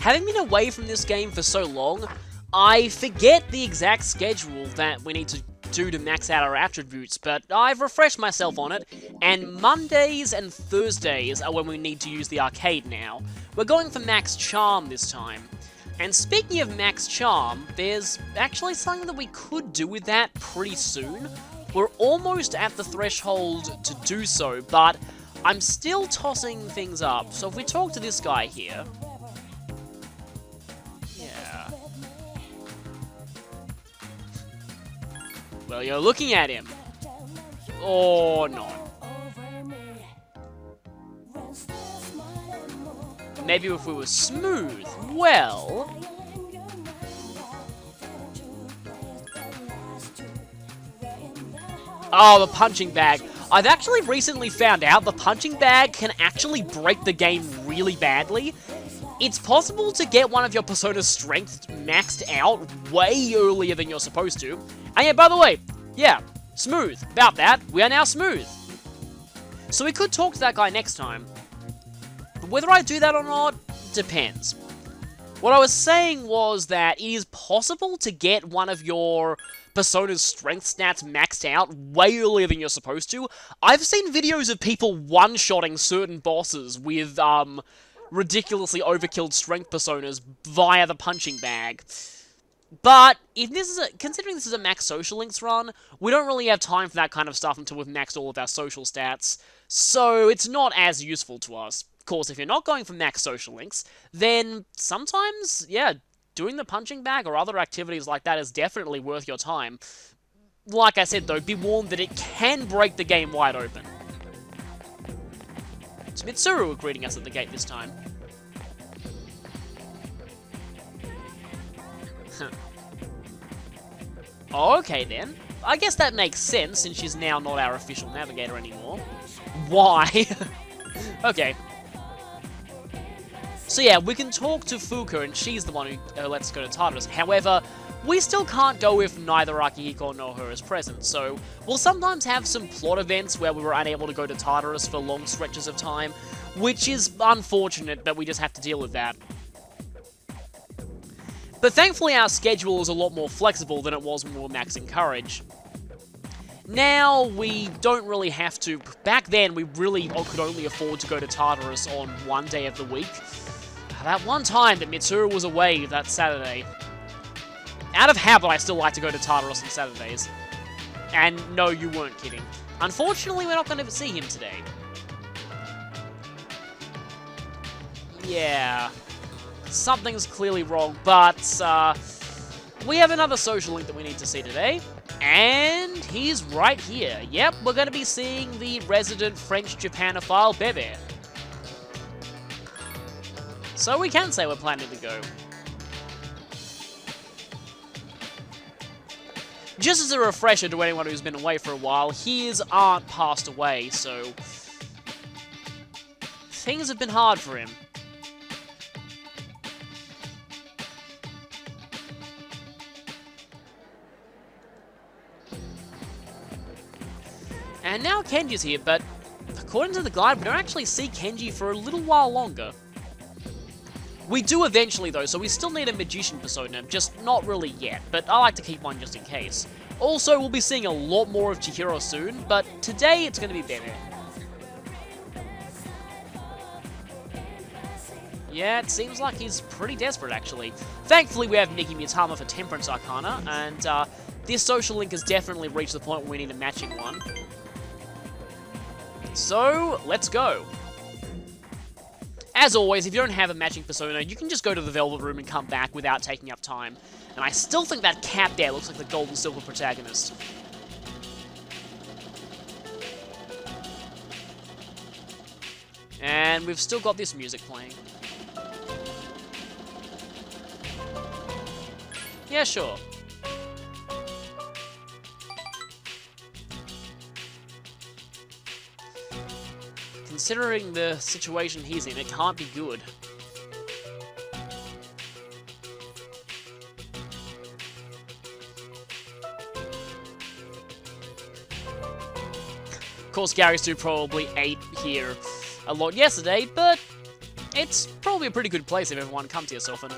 Having been away from this game for so long, I forget the exact schedule that we need to do to max out our attributes, but I've refreshed myself on it, and Mondays and Thursdays are when we need to use the arcade now. We're going for max charm this time. And speaking of max charm, there's actually something that we could do with that pretty soon. We're almost at the threshold to do so, but I'm still tossing things up. So if we talk to this guy here... Yeah. Well, you're looking at him. Or not. Maybe if we were smooth. Well... Oh, the punching bag. I've actually recently found out the punching bag can actually break the game really badly. It's possible to get one of your Persona's strengths maxed out way earlier than you're supposed to. And yeah, by the way, yeah, smooth. About that, we are now smooth. So we could talk to that guy next time. But whether I do that or not, depends. What I was saying was that it is possible to get one of your Persona's strength stats maxed out way earlier than you're supposed to. I've seen videos of people one-shotting certain bosses with, ridiculously overkilled strength Personas via the punching bag. But, if this is considering this is a max social links run, we don't really have time for that kind of stuff until we've maxed all of our social stats, so it's not as useful to us. Of course, if you're not going for max social links, then sometimes, yeah, doing the punching bag or other activities like that is definitely worth your time. Like I said though, be warned that it can break the game wide open. It's Mitsuru greeting us at the gate this time. Okay then. I guess that makes sense since she's now not our official navigator anymore. Why? Okay. So yeah, we can talk to Fuka, and she's the one who lets us go to Tartarus. However, we still can't go if neither Akihiko nor her is present, so we'll sometimes have some plot events where we were unable to go to Tartarus for long stretches of time, which is unfortunate, but we just have to deal with that. But thankfully our schedule is a lot more flexible than it was when we were maxing Courage. Now, we don't really have to... Back then, we really could only afford to go to Tartarus on one day of the week. That one time that Mitsuru was away that Saturday. Out of habit, I still like to go to Tartarus on Saturdays. And no, you weren't kidding. Unfortunately, we're not going to see him today. Yeah. Something's clearly wrong, but we have another social link that we need to see today. And he's right here. Yep, we're going to be seeing the resident French Japanophile Bebe. So we can say we're planning to go. Just as a refresher to anyone who's been away for a while, his aunt passed away, so things have been hard for him. And now Kenji's here, but according to the guide, we don't actually see Kenji for a little while longer. We do eventually, though, so we still need a Magician persona, just not really yet, but I like to keep one just in case. Also, we'll be seeing a lot more of Chihiro soon, but today it's going to be Bebe. Yeah, it seems like he's pretty desperate, actually. Thankfully, we have Nikki Mitama for Temperance Arcana, and this social link has definitely reached the point where we need a matching one. So, let's go. As always, if you don't have a matching persona, you can just go to the Velvet Room and come back without taking up time. And I still think that cat there looks like the gold and silver protagonist. And we've still got this music playing. Yeah, sure. Considering the situation he's in, it can't be good. Of course, Gary Stu probably ate here a lot yesterday, but It's probably a pretty good place if everyone comes here so often.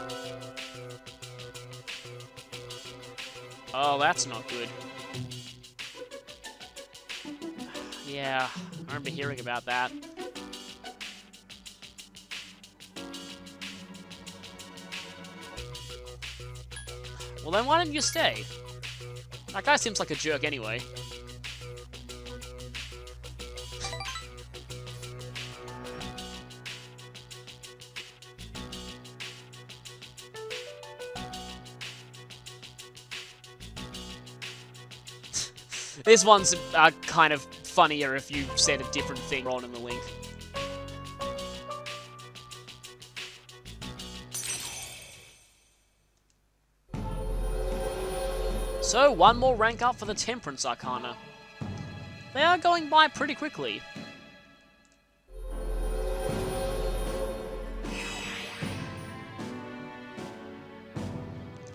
Oh, that's not good. Yeah, I remember hearing about that. Well, then why didn't you stay? That guy seems like a jerk anyway. This one's kind of funnier if you said a different thing on in the link. So, one more rank up for the Temperance Arcana. They are going by pretty quickly.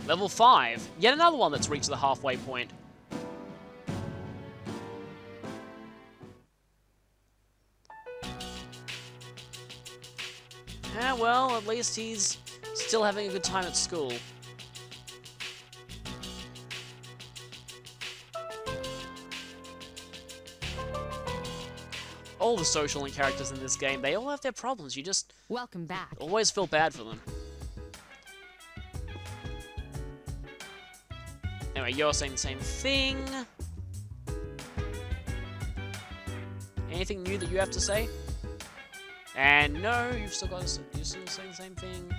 Level 5. Yet another one that's reached the halfway point. Yeah, well, at least he's still having a good time at school. All the social link characters in this game, they all have their problems. You just welcome back. Always feel bad for them. Anyway, you're saying the same thing. Anything new that you have to say? And no, you've still got to, you're still saying the same thing.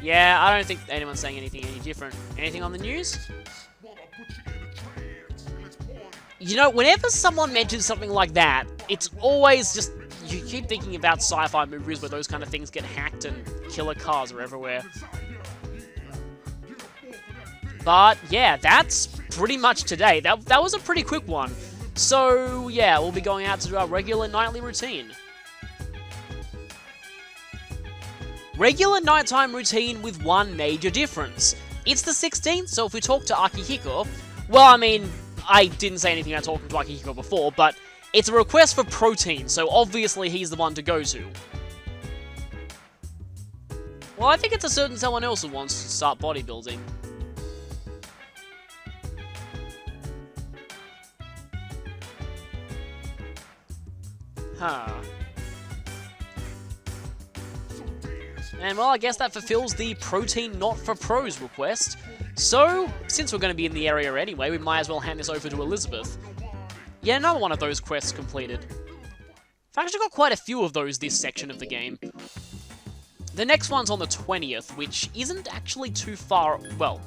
Yeah, I don't think anyone's saying anything any different. Anything on the news? You know, whenever someone mentions something like that, it's always just, you keep thinking about sci-fi movies where those kind of things get hacked and killer cars are everywhere. But yeah, that's pretty much today. That was a pretty quick one. So yeah, we'll be going out to do our regular nightly routine. Regular nighttime routine with one major difference. It's the 16th, so if we talk to Akihiko, well, I mean, I didn't say anything about talking to Akihiko before, but it's a request for protein, so obviously he's the one to go to. Well, I think it's a certain someone else who wants to start bodybuilding. Huh. And well, I guess that fulfills the protein not for pros request. So, since we're going to be in the area anyway, we might as well hand this over to Elizabeth. Yeah, another one of those quests completed. I've actually got quite a few of those this section of the game. The next one's on the 20th, which isn't actually too far... Well,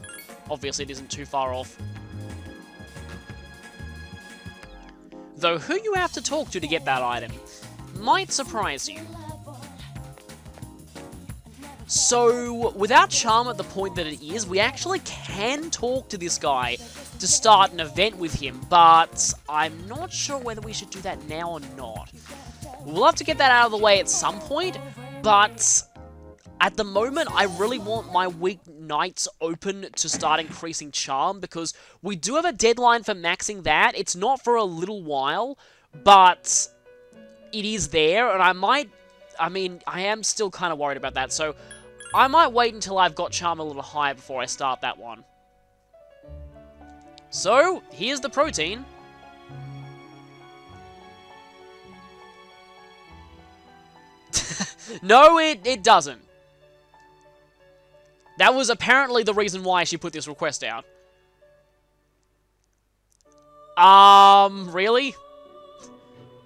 obviously it isn't too far off. Though who you have to talk to get that item might surprise you. So, without charm at the point that it is, we actually can talk to this guy to start an event with him, but I'm not sure whether we should do that now or not. We'll have to get that out of the way at some point, but at the moment, I really want my weeknights open to start increasing charm, because we do have a deadline for maxing that. It's not for a little while, but it is there, and I am still kind of worried about that, so I might wait until I've got charm a little higher before I start that one. So, here's the protein. No, it doesn't. That was apparently the reason why she put this request out. Really?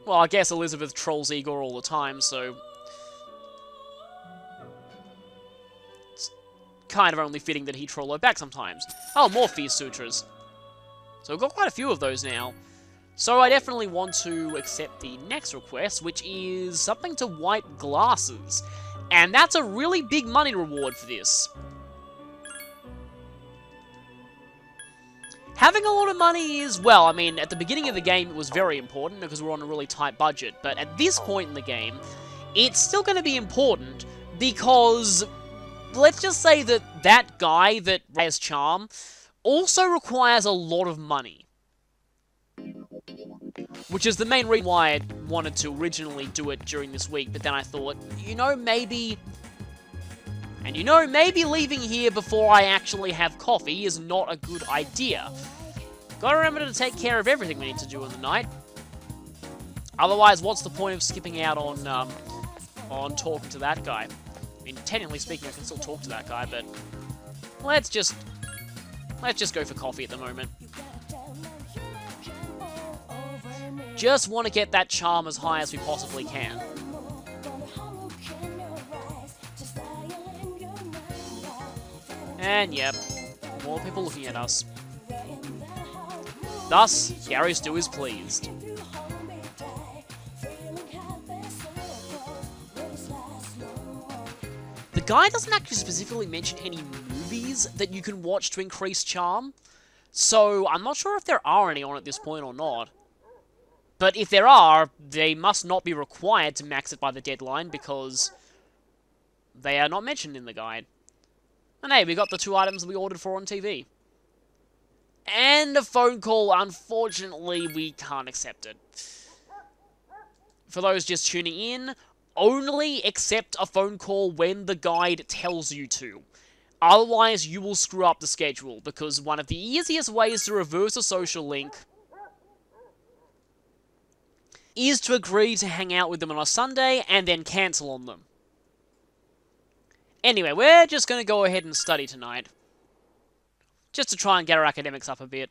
Well, I guess Elizabeth trolls Igor all the time, so... it's kind of only fitting that he troll her back sometimes. Oh, more FES Sutras. So we've got quite a few of those now. So I definitely want to accept the next request, which is something to white glasses. And that's a really big money reward for this. Having a lot of money is, well, I mean, at the beginning of the game it was very important because we're on a really tight budget. But at this point in the game, it's still going to be important because let's just say that that guy that has charm also requires a lot of money. Which is the main reason why wanted to originally do it during this week, but then I thought, maybe... And maybe leaving here before I actually have coffee is not a good idea. Gotta remember to take care of everything we need to do in the night. Otherwise, what's the point of skipping out on talking to that guy? I mean, technically speaking, I can still talk to that guy, but let's just go for coffee at the moment. Just want to get that charm as high as we possibly can. And yep, more people looking at us. Thus, Gary still is pleased. The guy doesn't actually specifically mention any movies that you can watch to increase charm, so I'm not sure if there are any on at this point or not. But if there are, they must not be required to max it by the deadline because they are not mentioned in the guide. And hey, we got the 2 items we ordered for on TV. And a phone call. Unfortunately, we can't accept it. For those just tuning in, only accept a phone call when the guide tells you to. Otherwise, you will screw up the schedule, because one of the easiest ways to reverse a social link is to agree to hang out with them on a Sunday and then cancel on them. Anyway, we're just going to go ahead and study tonight. Just to try and get our academics up a bit.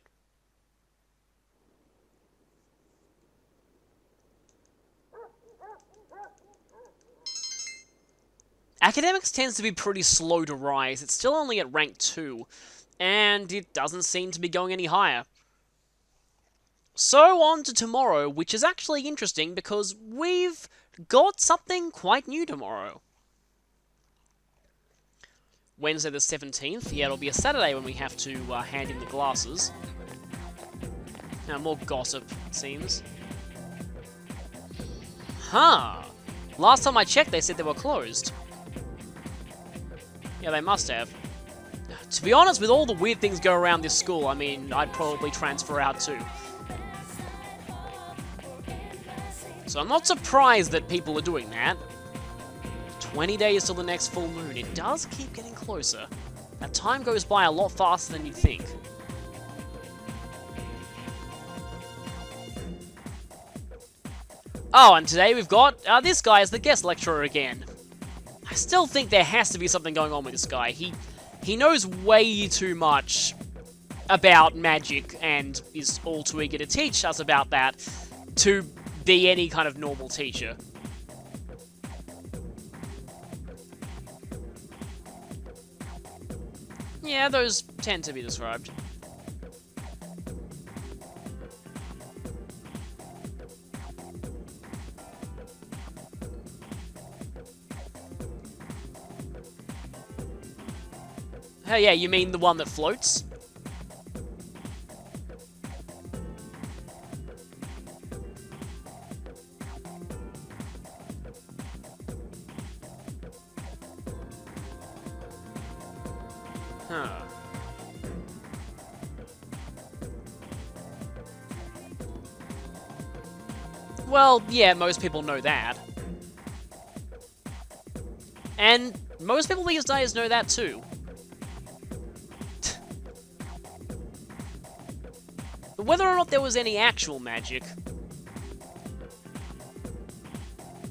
Academics tends to be pretty slow to rise. It's still only at rank 2, and it doesn't seem to be going any higher. So on to tomorrow, which is actually interesting because we've got something quite new tomorrow. Wednesday the 17th, yeah, it'll be a Saturday when we have to hand in the glasses. Now, more gossip, it seems. Huh. Last time I checked, they said they were closed. Yeah, they must have. To be honest, with all the weird things going around this school, I mean, I'd probably transfer out too. So I'm not surprised that people are doing that. 20 days till the next full moon. It does keep getting closer. That time goes by a lot faster than you'd think. Oh, and today we've got this guy as the guest lecturer again. I still think there has to be something going on with this guy. He knows way too much about magic and is all too eager to teach us about that to be any kind of normal teacher. Yeah, those tend to be described. Oh yeah, you mean the one that floats? Huh. Well, yeah, most people know that. And most people these days know that too. But whether or not there was any actual magic...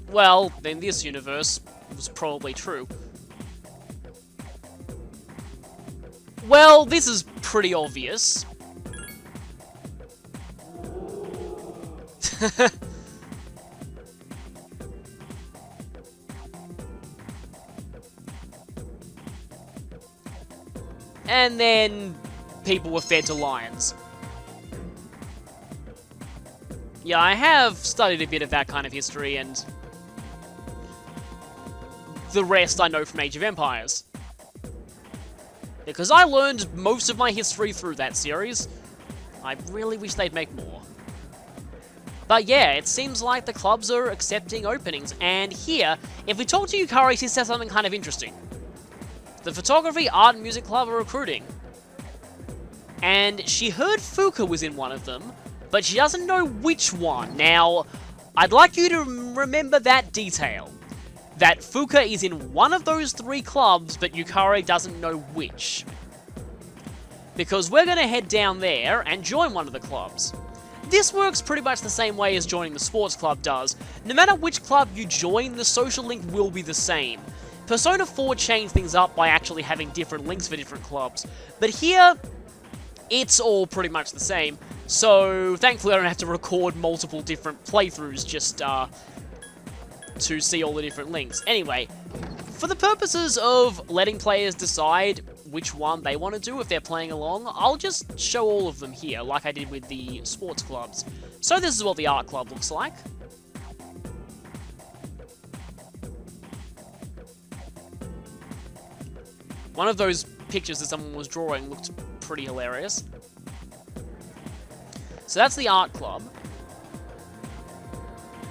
Well, in this universe, it was probably true. Well, this is pretty obvious. And then people were fed to lions. Yeah, I have studied a bit of that kind of history, and the rest I know from Age of Empires. Because I learned most of my history through that series. I really wish they'd make more. But yeah, it seems like the clubs are accepting openings, and here, if we talk to Yukari, she says something kind of interesting. The Photography, Art, and Music Club are recruiting. And she heard Fuka was in one of them, but she doesn't know which one. Now, I'd like you to remember that detail. That Fuka is in one of those 3 clubs, but Yukari doesn't know which. Because we're going to head down there and join one of the clubs. This works pretty much the same way as joining the sports club does. No matter which club you join, the social link will be the same. Persona 4 changed things up by actually having different links for different clubs. But here, it's all pretty much the same. So, thankfully I don't have to record multiple different playthroughs just to see all the different links. Anyway, for the purposes of letting players decide which one they want to do if they're playing along, I'll just show all of them here, like I did with the sports clubs. So this is what the art club looks like. One of those pictures that someone was drawing looked pretty hilarious. So that's the art club.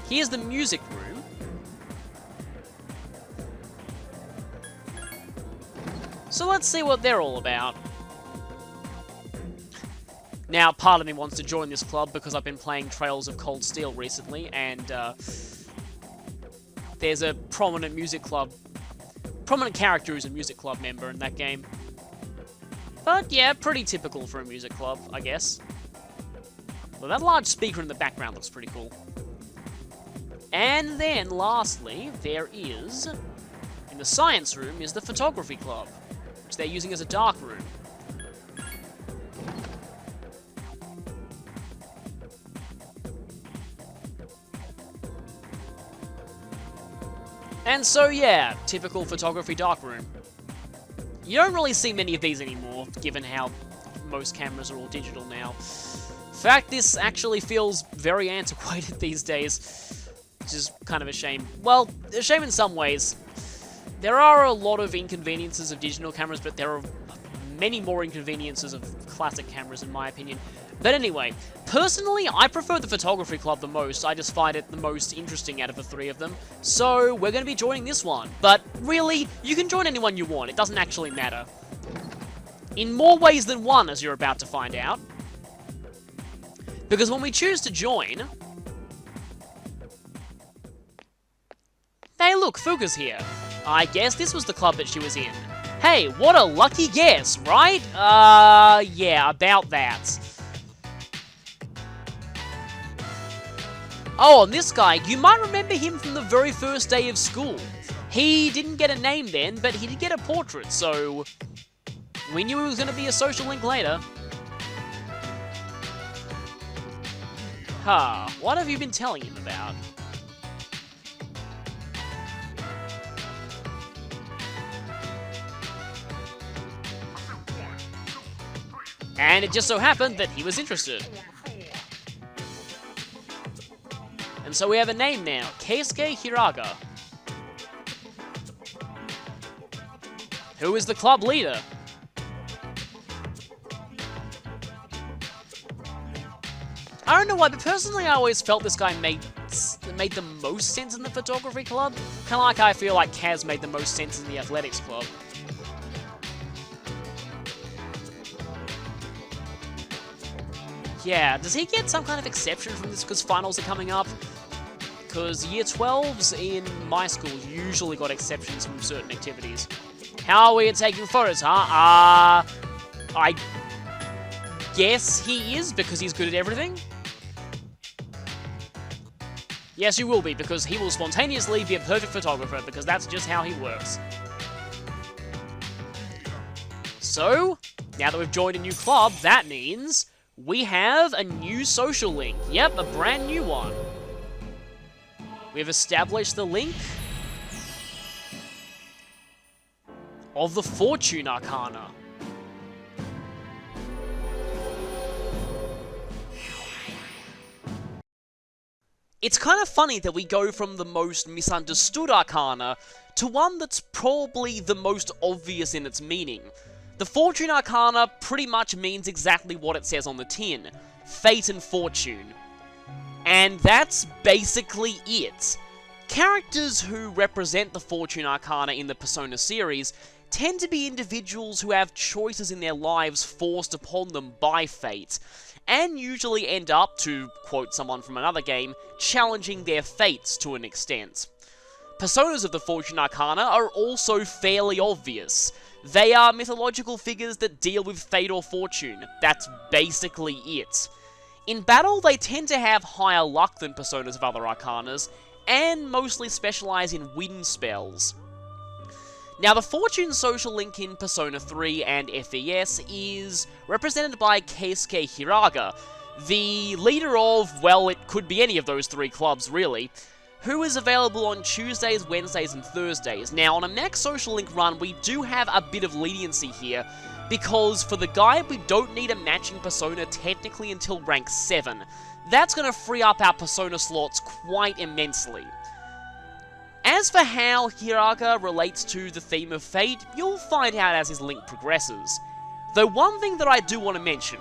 Here's the music room. So let's see what they're all about. Now, part of me wants to join this club because I've been playing Trails of Cold Steel recently, and there's a prominent character who's a music club member in that game. But yeah, pretty typical for a music club, I guess. Well, that large speaker in the background looks pretty cool. And then, lastly, there is, in the science room, is the photography club, which they're using as a dark room. And so, yeah, typical photography darkroom. You don't really see many of these anymore, given how most cameras are all digital now. In fact, this actually feels very antiquated these days, which is kind of a shame. Well, a shame in some ways. There are a lot of inconveniences of digital cameras, but there are many more inconveniences of classic cameras, in my opinion. But anyway, personally, I prefer the photography club the most. I just find it the most interesting out of the 3 of them. So, we're going to be joining this one. But really, you can join anyone you want. It doesn't actually matter. In more ways than one, as you're about to find out. Because when we choose to join... Hey, look, Fuka's here. I guess this was the club that she was in. Hey, what a lucky guess, right? Yeah, about that. Oh, and this guy, you might remember him from the very first day of school. He didn't get a name then, but he did get a portrait, so... we knew he was going to be a social link later. Huh, what have you been telling him about? And it just so happened that he was interested. And so we have a name now, Keisuke Hiraga. Who is the club leader? I don't know why, but personally I always felt this guy made the most sense in the photography club. Kind of like I feel like Kaz made the most sense in the athletics club. Yeah, does he get some kind of exception from this because finals are coming up? Because year 12s in my school usually got exceptions from certain activities. How are we at taking photos, huh? I guess he is, because he's good at everything? Yes, you will be, because he will spontaneously be a perfect photographer, because that's just how he works. So, now that we've joined a new club, that means we have a new social link. Yep, a brand new one. We've established the link of the Fortune Arcana. It's kind of funny that we go from the most misunderstood Arcana to one that's probably the most obvious in its meaning. The Fortune Arcana pretty much means exactly what it says on the tin. Fate and fortune. And that's basically it. Characters who represent the Fortune Arcana in the Persona series tend to be individuals who have choices in their lives forced upon them by fate. and usually end up, to quote someone from another game, challenging their fates to an extent. Personas of the Fortune Arcana are also fairly obvious. They are mythological figures that deal with fate or fortune. That's basically it. In battle, they tend to have higher luck than personas of other arcanas, and mostly specialize in wind spells. Now, the Fortune social link in Persona 3 and FES is represented by Keisuke Hiraga, the leader of, well, it could be any of those three clubs, really, who is available on Tuesdays, Wednesdays, and Thursdays. Now, on a max social link run, we do have a bit of leniency here, because for the guide, we don't need a matching persona technically until rank 7. That's going to free up our persona slots quite immensely. As for how Hiraga relates to the theme of fate, you'll find out as his link progresses. Though one thing that I do want to mention,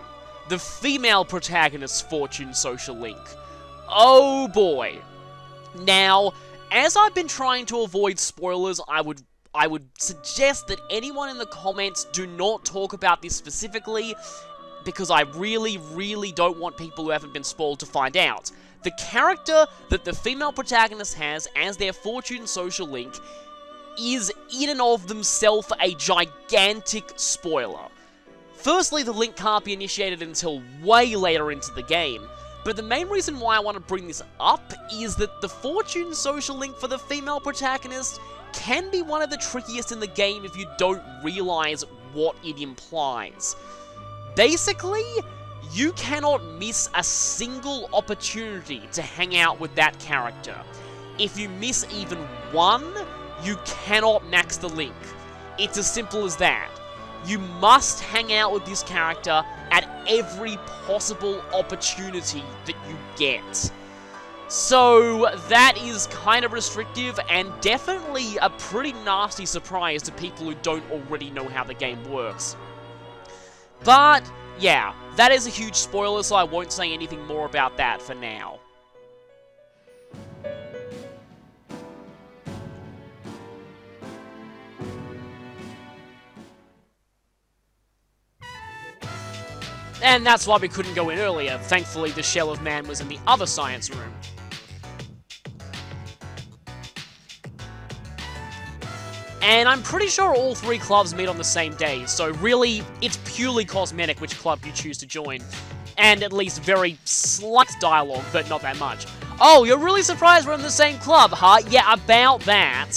the female protagonist's Fortune social link. Oh boy. Now, as I've been trying to avoid spoilers, I would suggest that anyone in the comments do not talk about this specifically, because I really, really don't want people who haven't been spoiled to find out. The character that the female protagonist has as their Fortune social link is in and of themselves a gigantic spoiler. Firstly, the link can't be initiated until way later into the game, but the main reason why I want to bring this up is that the Fortune social link for the female protagonist can be one of the trickiest in the game if you don't realize what it implies. Basically, you cannot miss a single opportunity to hang out with that character. If you miss even one, you cannot max the link. It's as simple as that. You must hang out with this character at every possible opportunity that you get. So, that is kind of restrictive, and definitely a pretty nasty surprise to people who don't already know how the game works. But, yeah, that is a huge spoiler, so I won't say anything more about that for now. And that's why we couldn't go in earlier. Thankfully, the Shell of Man was in the other science room. And I'm pretty sure all three clubs meet on the same day, so really, it's purely cosmetic which club you choose to join. And at least very slight dialogue, but not that much. Oh, you're really surprised we're in the same club, huh? Yeah, about that.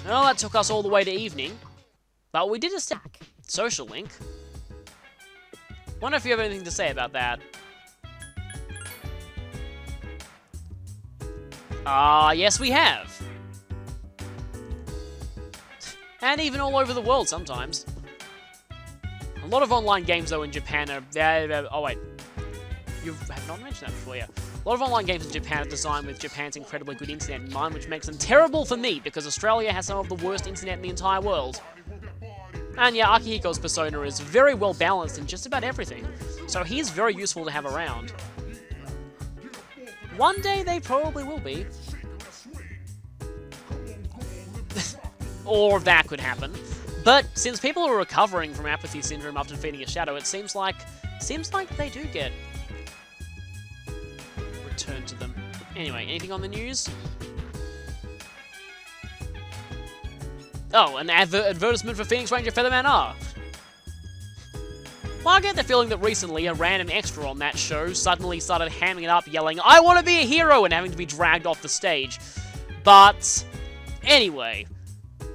Well, that took us all the way to evening. But we did a stack. Social link. Wonder if you have anything to say about that. Yes we have. And even all over the world sometimes. A lot of online games, though, in Japan are... oh, wait. You have not mentioned that before, yeah. A lot of online games in Japan are designed with Japan's incredibly good internet in mind, which makes them terrible for me, because Australia has some of the worst internet in the entire world. And yeah, Akihiko's persona is very well balanced in just about everything, so he's very useful to have around. One day they probably will be. Or that could happen. But since people are recovering from apathy syndrome after defeating a shadow, it seems like they do get returned to them. Anyway, anything on the news? Oh, an advertisement for Phoenix Ranger Featherman R. Well, I get the feeling that recently a random extra on that show suddenly started hamming it up, yelling, "I want to be a hero!" and having to be dragged off the stage. But, anyway,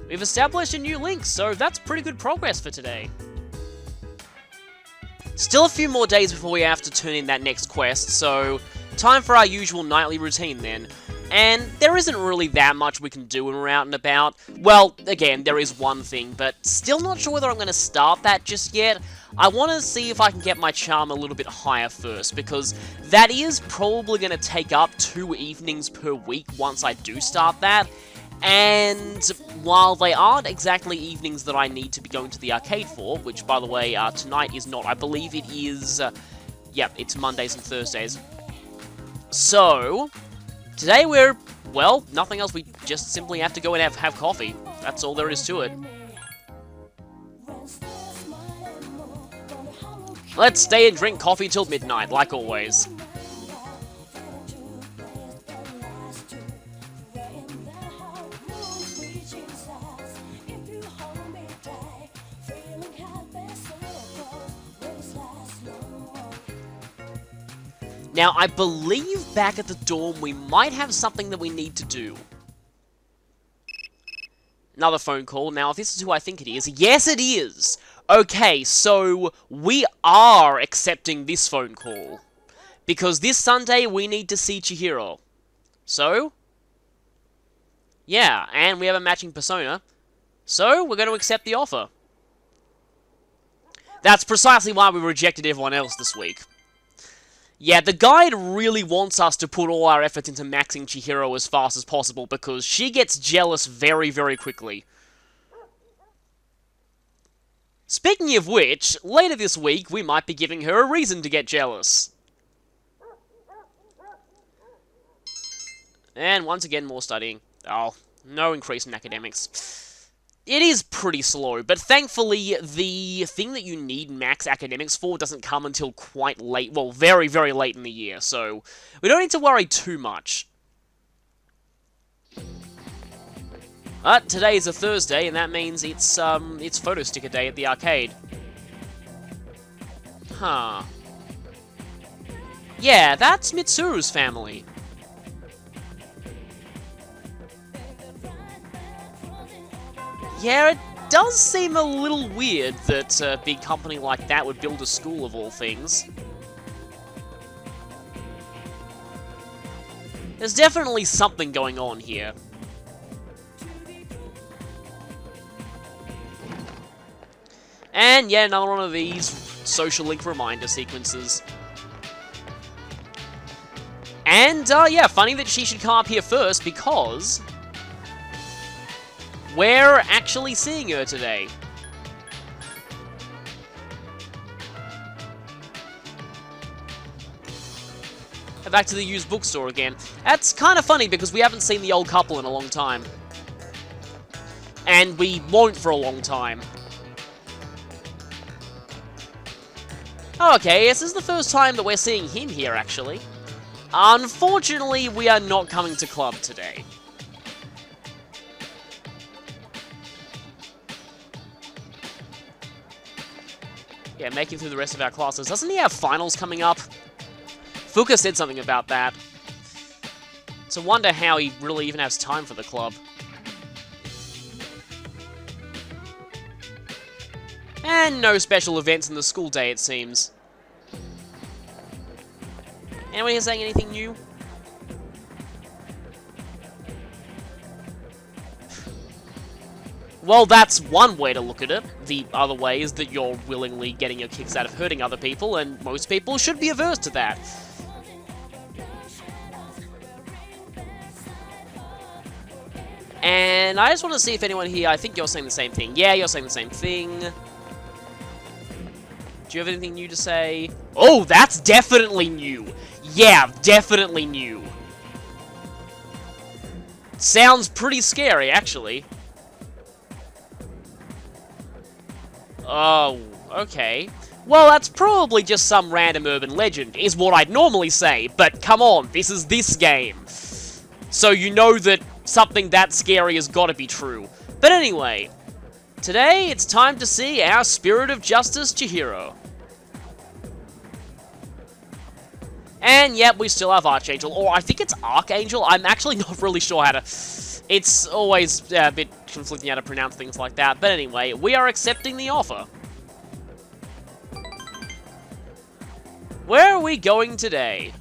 we've established a new link, so that's pretty good progress for today. Still a few more days before we have to turn in that next quest, so time for our usual nightly routine then. And there isn't really that much we can do when we're out and about. Well, again, there is one thing, but still not sure whether I'm going to start that just yet. I want to see if I can get my charm a little bit higher first, because that is probably going to take up 2 evenings per week once I do start that. And while they aren't exactly evenings that I need to be going to the arcade for, which, by the way, tonight is not, I believe it is, yep, it's Mondays and Thursdays. So, today we're well, nothing else. We just simply have to go and have coffee. That's all there is to it. Let's stay and drink coffee till midnight, like always. Now, I believe back at the dorm we might have something that we need to do. Another phone call. Now, if this is who I think it is, yes it is! Okay, so we are accepting this phone call. Because this Sunday we need to see Chihiro. So? Yeah, and we have a matching persona. So, we're going to accept the offer. That's precisely why we rejected everyone else this week. Yeah, the guide really wants us to put all our effort into maxing Chihiro as fast as possible because she gets jealous very, very quickly. Speaking of which, later this week we might be giving her a reason to get jealous. And once again, more studying. Oh, no increase in academics. It is pretty slow, but thankfully, the thing that you need max academics for doesn't come until quite late, well, very, very late in the year, so we don't need to worry too much. But today is a Thursday, and that means it's photo sticker day at the arcade. Huh. Yeah, that's Mitsuru's family. Yeah, it does seem a little weird that a big company like that would build a school of all things. There's definitely something going on here. And yeah, another one of these social link reminder sequences. And, yeah, funny that she should come up here first because we're actually seeing her today. Back to the used bookstore again. That's kind of funny because we haven't seen the old couple in a long time. And we won't for a long time. Oh, okay, this is the first time that we're seeing him here, actually. Unfortunately, we are not coming to club today. Yeah, making through the rest of our classes. Doesn't he have finals coming up? Fuka said something about that. So wonder how he really even has time for the club. And no special events in the school day, it seems. Anyone here saying anything new? Well, that's one way to look at it. The other way is that you're willingly getting your kicks out of hurting other people, and most people should be averse to that. And I just want to see if anyone here... I think you're saying the same thing. Yeah, you're saying the same thing. Do you have anything new to say? Oh, that's definitely new. Yeah, definitely new. Sounds pretty scary, actually. Oh, okay. Well, that's probably just some random urban legend, is what I'd normally say, but come on, this is this game. So you know that something that scary has got to be true. But anyway, today it's time to see our Spirit of Justice Chihiro. And yep, we still have Archangel, or I think it's Archangel. I'm actually not really sure how to... It's always a bit conflicting how to pronounce things like that. But anyway, we are accepting the offer. Where are we going today?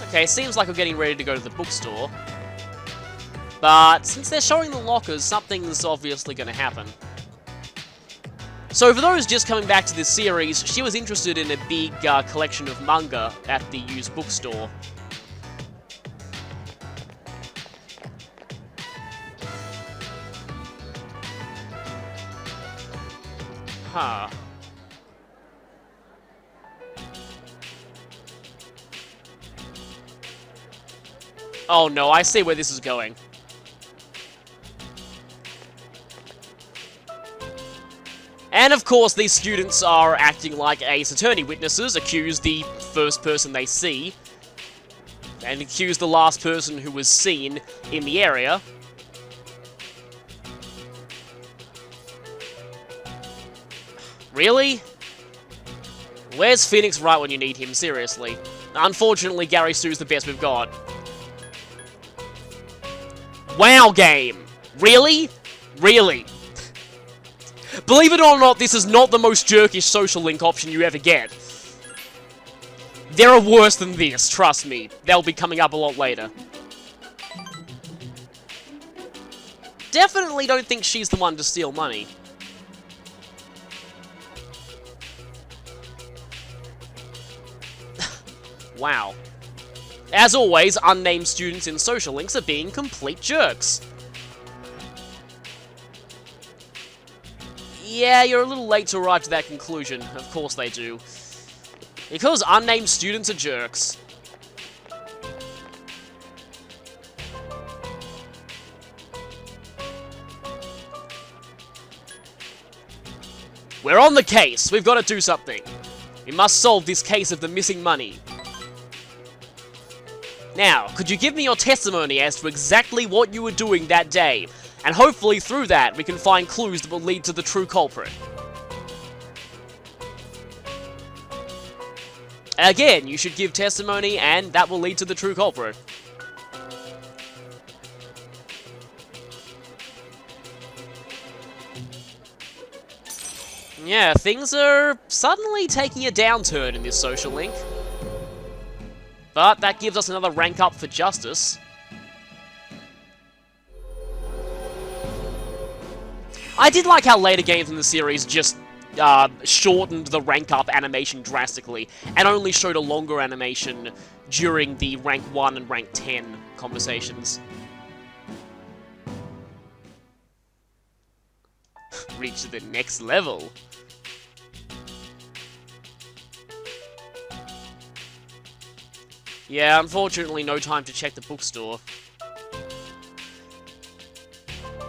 Okay, seems like we're getting ready to go to the bookstore. But since they're showing the lockers, something's obviously going to happen. So for those just coming back to this series, she was interested in a big collection of manga at the used bookstore. Huh. Oh no, I see where this is going. And of course, these students are acting like Ace Attorney witnesses, accuse the first person they see, and accuse the last person who was seen in the area. Really? Where's Phoenix Wright when you need him, seriously? Unfortunately, Gary Stu's the best we've got. Wow, game! Really? Really? Believe it or not, this is not the most jerkish social link option you ever get. There are worse than this, trust me. They'll be coming up a lot later. Definitely don't think she's the one to steal money. Wow. As always, unnamed students in social links are being complete jerks. Yeah, you're a little late to arrive to that conclusion. Of course they do. Because unnamed students are jerks. We're on the case. We've got to do something. We must solve this case of the missing money. Now, could you give me your testimony as to exactly what you were doing that day? And hopefully through that, we can find clues that will lead to the true culprit. Again, you should give testimony, and that will lead to the true culprit. Yeah, things are suddenly taking a downturn in this social link. But that gives us another rank up for justice. I did like how later games in the series just shortened the rank up animation drastically, and only showed a longer animation during the rank 1 and rank 10 conversations. Reach the next level. Yeah, unfortunately no time to check the bookstore.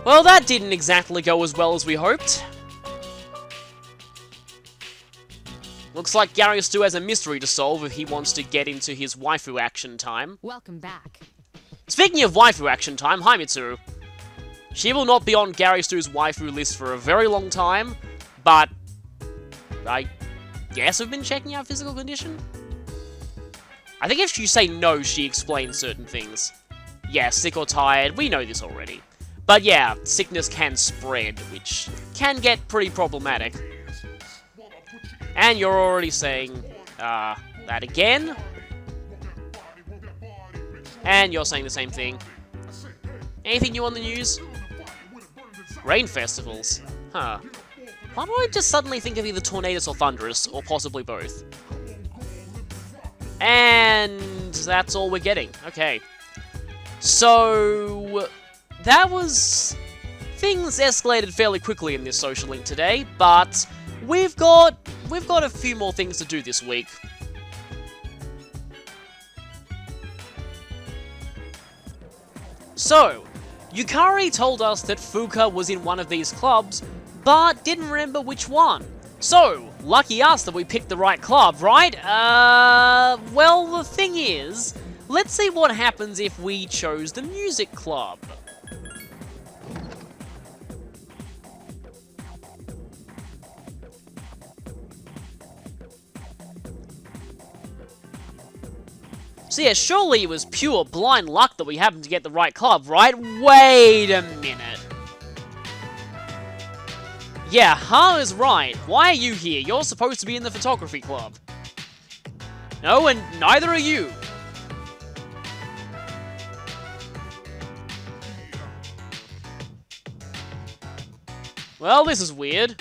Well, that didn't exactly go as well as we hoped. Looks like Gary Stu has a mystery to solve if he wants to get into his waifu action time. Welcome back. Speaking of waifu action time, hi Mitsuru. She will not be on Gary Stu's waifu list for a very long time, but I guess we've been checking out physical condition? I think if you say no, she explains certain things. Yeah, sick or tired, we know this already. But yeah, sickness can spread, which can get pretty problematic. And you're already saying, that again? And you're saying the same thing. Anything new on the news? Rain festivals. Huh. Why do I just suddenly think of either Tornadus or Thunderous, or possibly both? And that's all we're getting. Okay. So that was... Things escalated fairly quickly in this social link today, but we've got a few more things to do this week. So, Yukari told us that Fuka was in one of these clubs, but didn't remember which one. So, lucky us that we picked the right club, right? Well, the thing is, let's see what happens if we chose the music club. So yeah, surely it was pure blind luck that we happened to get the right club, right? Wait a minute. Yeah, Ha is right. Why are you here? You're supposed to be in the photography club. No, and neither are you. Well, this is weird.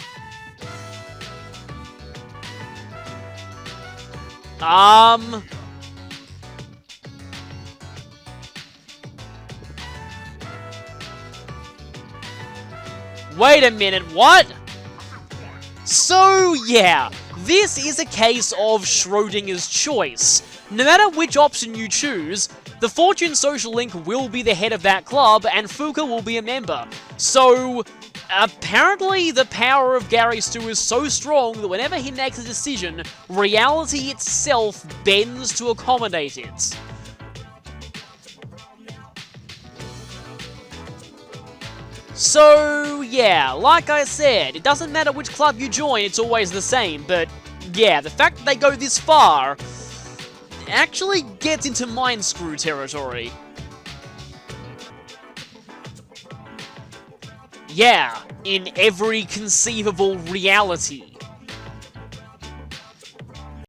Wait a minute, what? So, yeah, this is a case of Schrodinger's choice. No matter which option you choose, the Fortune Social Link will be the head of that club, and Fuka will be a member. So, apparently the power of Gary Stu is so strong that whenever he makes a decision, reality itself bends to accommodate it. So, yeah, like I said, it doesn't matter which club you join, it's always the same, but yeah, the fact that they go this far actually gets into mind screw territory. Yeah, in every conceivable reality.